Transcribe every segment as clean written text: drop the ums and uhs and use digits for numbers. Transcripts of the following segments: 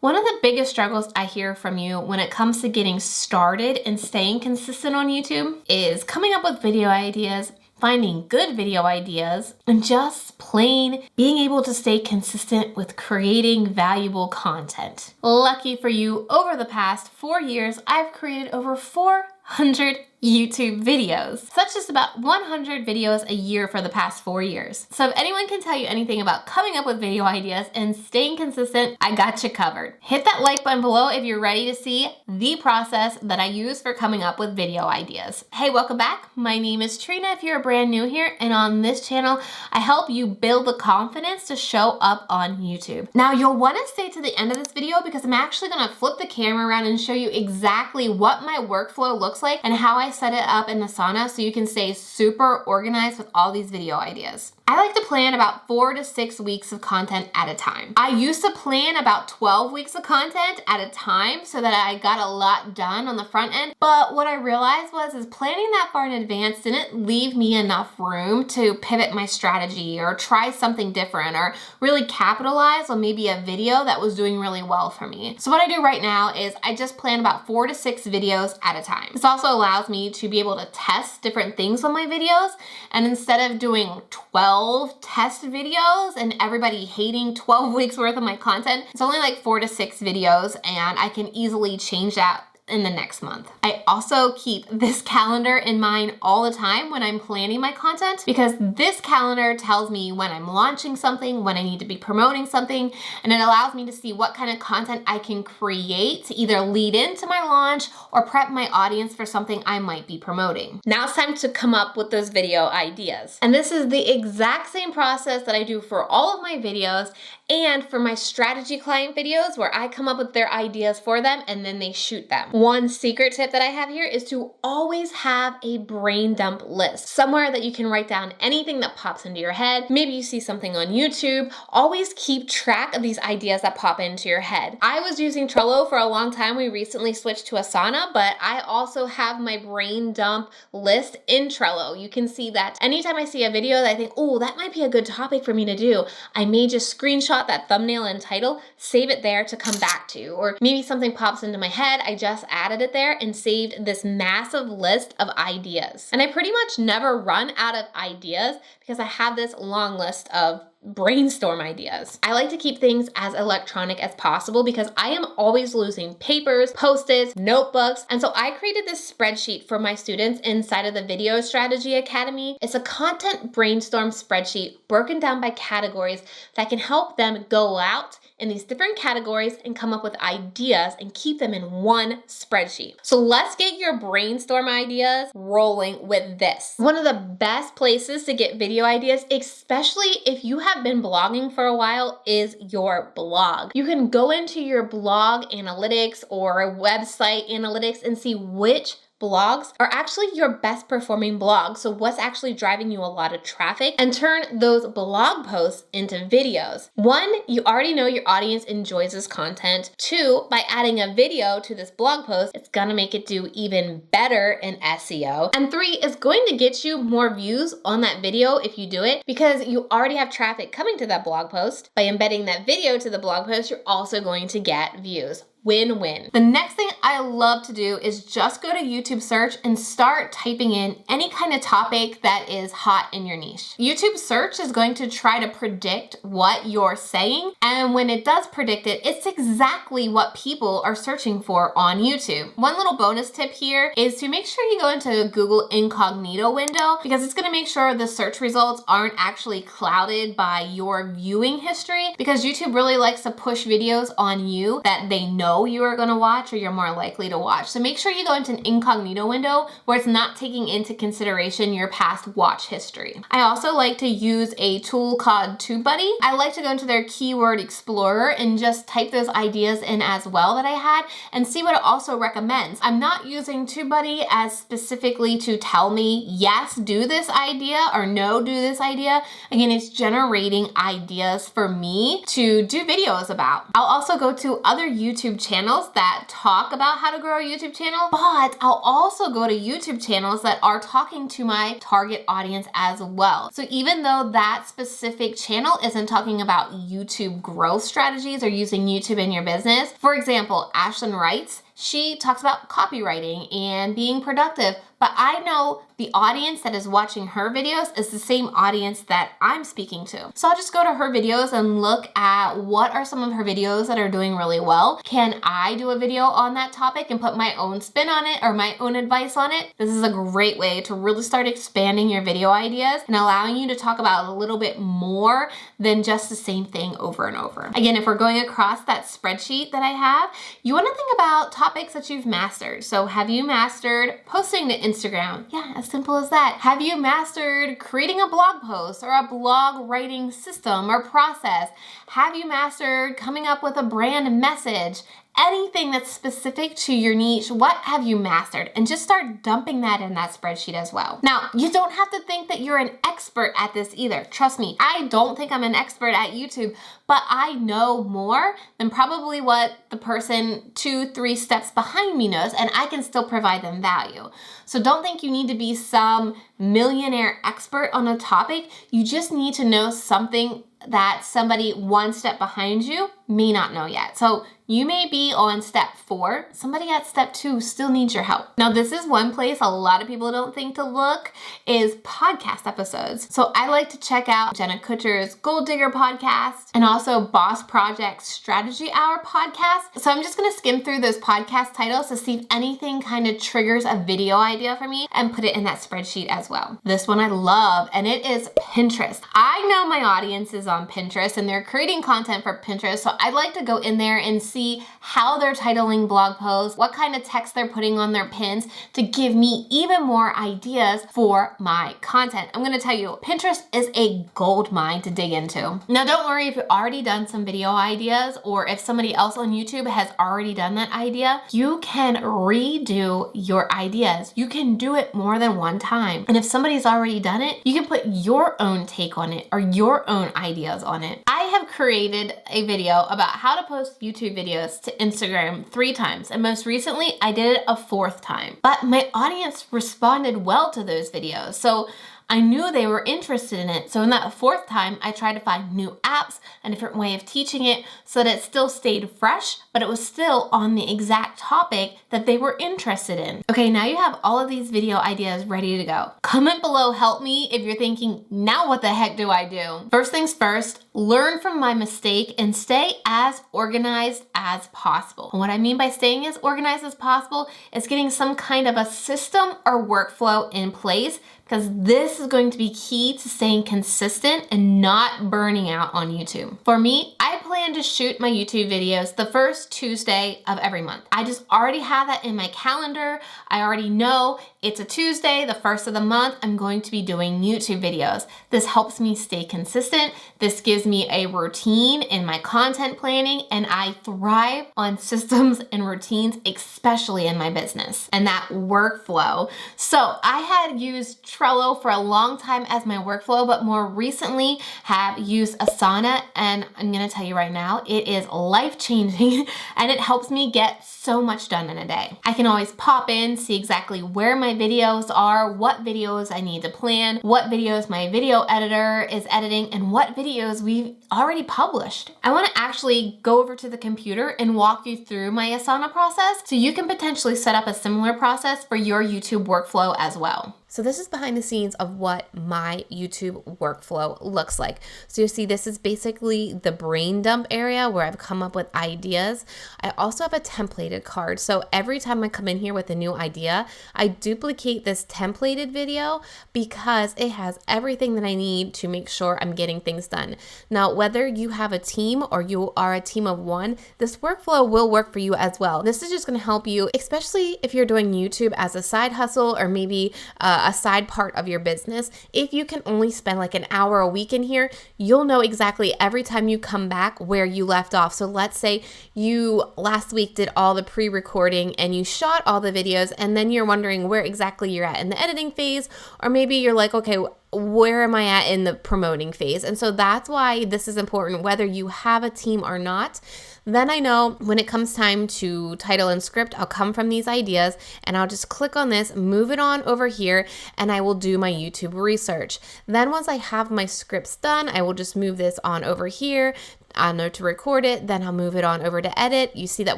One of the biggest struggles I hear from you when it comes to getting started and staying consistent on YouTube is coming up with video ideas, finding good video ideas, and just plain being able to stay consistent with creating valuable content. Lucky for you, over the past 4 years, I've created over 400 YouTube videos. So that's just about 100 videos a year for the past 4 years. So if anyone can tell you anything about coming up with video ideas and staying consistent, I got you covered. Hit that like button below if you're ready to see the process that I use for coming up with video ideas. Hey, welcome back. My name is Trina if you're brand new here, and on this channel, I help you build the confidence to show up on YouTube. Now, you'll want to stay to the end of this video because I'm actually going to flip the camera around and show you exactly what my workflow looks like and how I set it up in Asana so you can stay super organized with all these video ideas. I like to plan about 4 to 6 weeks of content at a time. I used to plan about 12 weeks of content at a time so that I got a lot done on the front end. But what I realized is planning that far in advance didn't leave me enough room to pivot my strategy or try something different or really capitalize on maybe a video that was doing really well for me. So what I do right now is I just plan about 4 to 6 videos at a time. This also allows me to be able to test different things on my videos, and instead of doing 12 test videos and everybody hating 12 weeks worth of my content, it's only like 4 to 6 videos, and I can easily change that in the next month. I also keep this calendar in mind all the time when I'm planning my content, because this calendar tells me when I'm launching something, when I need to be promoting something, and it allows me to see what kind of content I can create to either lead into my launch or prep my audience for something I might be promoting. Now it's time to come up with those video ideas. And this is the exact same process that I do for all of my videos and for my strategy client videos, where I come up with their ideas for them and then they shoot them. One secret tip that I have here is to always have a brain dump list, somewhere that you can write down anything that pops into your head. Maybe you see something on YouTube. Always keep track of these ideas that pop into your head. I was using Trello for a long time. We recently switched to Asana, but I also have my brain dump list in Trello. You can see that anytime I see a video that I think, oh, that might be a good topic for me to do, I may just screenshot that thumbnail and title, save it there to come back to. Or maybe something pops into my head, I just added it there and saved this massive list of ideas. And I pretty much never run out of ideas because I have this long list of brainstorm ideas. I like to keep things as electronic as possible because I am always losing papers, post-its, notebooks, and so I created this spreadsheet for my students inside of the Video Strategy Academy. It's a content brainstorm spreadsheet broken down by categories that can help them go out in these different categories and come up with ideas and keep them in one spreadsheet. So let's get your brainstorm ideas rolling with this. One of the best places to get video ideas, especially if you have been blogging for a while, is your blog. You can go into your blog analytics or website analytics and see which blogs are actually your best performing blogs. So what's actually driving you a lot of traffic, and turn those blog posts into videos. 1, you already know your audience enjoys this content. 2, by adding a video to this blog post, it's gonna make it do even better in SEO. And 3, is going to get you more views on that video if you do it, because you already have traffic coming to that blog post. By embedding that video to the blog post, you're also going to get views. Win-win. The next thing I love to do is just go to YouTube search and start typing in any kind of topic that is hot in your niche. YouTube search is going to try to predict what you're saying, and when it does predict it, it's exactly what people are searching for on YouTube. One little bonus tip here is to make sure you go into a Google incognito window, because it's gonna make sure the search results aren't actually clouded by your viewing history, because YouTube really likes to push videos on you that they know you are going to watch or you're more likely to watch. So make sure you go into an incognito window where it's not taking into consideration your past watch history. I also like to use a tool called TubeBuddy. I like to go into their keyword explorer and just type those ideas in as well that I had and see what it also recommends. I'm not using TubeBuddy as specifically to tell me, yes, do this idea, or no, do this idea. Again, it's generating ideas for me to do videos about. I'll also go to other YouTube YouTube channels that talk about how to grow a YouTube channel, but I'll also go to YouTube channels that are talking to my target audience as well. So even though that specific channel isn't talking about YouTube growth strategies or using YouTube in your business, for example, Ashlyn Wrights, she talks about copywriting and being productive, but I know the audience that is watching her videos is the same audience that I'm speaking to. So I'll just go to her videos and look at what are some of her videos that are doing really well. Can I do a video on that topic and put my own spin on it or my own advice on it? This is a great way to really start expanding your video ideas and allowing you to talk about a little bit more than just the same thing over and over. Again, if we're going across that spreadsheet that I have, you want to think about topics that you've mastered. So have you mastered posting to Instagram? Yeah, as simple as that. Have you mastered creating a blog post or a blog writing system or process? Have you mastered coming up with a brand message? Anything that's specific to your niche, what have you mastered? And just start dumping that in that spreadsheet as well. Now, you don't have to think that you're an expert at this either. Trust me, I don't think I'm an expert at YouTube, but I know more than probably what the person 2-3 steps behind me knows, and I can still provide them value. So don't think you need to be some millionaire expert on a topic. You just need to know something that somebody one step behind you may not know yet. So you may be on step 4, somebody at step 2 still needs your help. Now, this is one place a lot of people don't think to look is podcast episodes. So I like to check out Jenna Kutcher's Gold Digger podcast and also Boss Project's Strategy Hour podcast. So I'm just gonna skim through those podcast titles to see if anything kind of triggers a video idea for me and put it in that spreadsheet as well. This one I love, and it is Pinterest. I know my audience is on Pinterest and they're creating content for Pinterest, so I'd like to go in there and see how they're titling blog posts, what kind of text they're putting on their pins to give me even more ideas for my content. I'm gonna tell you, Pinterest is a gold mine to dig into. Now, don't worry if you've already done some video ideas or if somebody else on YouTube has already done that idea, you can redo your ideas. You can do it more than one time. And if somebody's already done it, you can put your own take on it or your own ideas on it. I have created a video about how to post YouTube videos to Instagram 3 times, and most recently I did it a 4th time. But my audience responded well to those videos, so I knew they were interested in it. So in that 4th time, I tried to find new apps, a different way of teaching it so that it still stayed fresh, but it was still on the exact topic that they were interested in. Okay, now you have all of these video ideas ready to go. Comment below, help me if you're thinking, now what the heck do I do? First things first, learn from my mistake and stay as organized as possible. And what I mean by staying as organized as possible is getting some kind of a system or workflow in place, because this is going to be key to staying consistent and not burning out on YouTube. For me, I plan to shoot my YouTube videos the first Tuesday of every month. I just already have that in my calendar. I already know it's a Tuesday, the 1st of the month, I'm going to be doing YouTube videos. This helps me stay consistent. This gives me a routine in my content planning, and I thrive on systems and routines, especially in my business and that workflow. So I had used Trello for a long time as my workflow, but more recently have used Asana, and I'm gonna tell you right now, it is life-changing and it helps me get so much done in a day. I can always pop in, see exactly where my videos are, what videos I need to plan, what videos my video editor is editing, and what videos we've already published. I wanna actually go over to the computer and walk you through my Asana process so you can potentially set up a similar process for your YouTube workflow as well. So this is behind the scenes of what my YouTube workflow looks like. So you see, this is basically the brain dump area where I've come up with ideas. I also have a templated card. So every time I come in here with a new idea, I duplicate this templated video because it has everything that I need to make sure I'm getting things done. Now, whether you have a team or you are a team of one, this workflow will work for you as well. This is just gonna help you, especially if you're doing YouTube as a side hustle or maybe a side part of your business. If you can only spend like an hour a week in here, you'll know exactly every time you come back where you left off. So let's say you last week did all the pre-recording and you shot all the videos, and then you're wondering where exactly you're at in the editing phase, or maybe you're like, okay, where am I at in the promoting phase? And so that's why this is important, whether you have a team or not. Then I know when it comes time to title and script, I'll come from these ideas and I'll just click on this, move it on over here, and I will do my YouTube research. Then once I have my scripts done, I will just move this on over here. I know to record it, then I'll move it on over to edit. You see that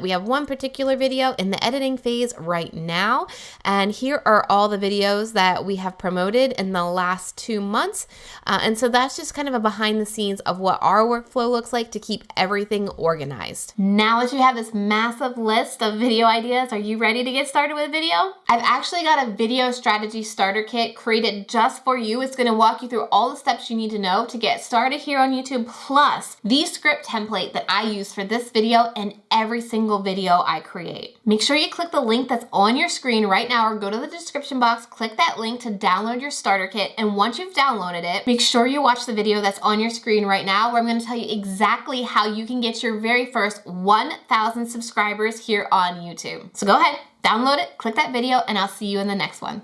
we have one particular video in the editing phase right now. And here are all the videos that we have promoted in the last 2 months. And so that's just kind of a behind the scenes of what our workflow looks like to keep everything organized. Now that you have this massive list of video ideas, are you ready to get started with video? I've actually got a video strategy starter kit created just for you. It's going to walk you through all the steps you need to know to get started here on YouTube, plus these script template that I use for this video and every single video I create. Make sure you click the link that's on your screen right now or go to the description box, click that link to download your starter kit, and once you've downloaded it, make sure you watch the video that's on your screen right now where I'm going to tell you exactly how you can get your very first 1,000 subscribers here on YouTube. So go ahead, download it, click that video, and I'll see you in the next one.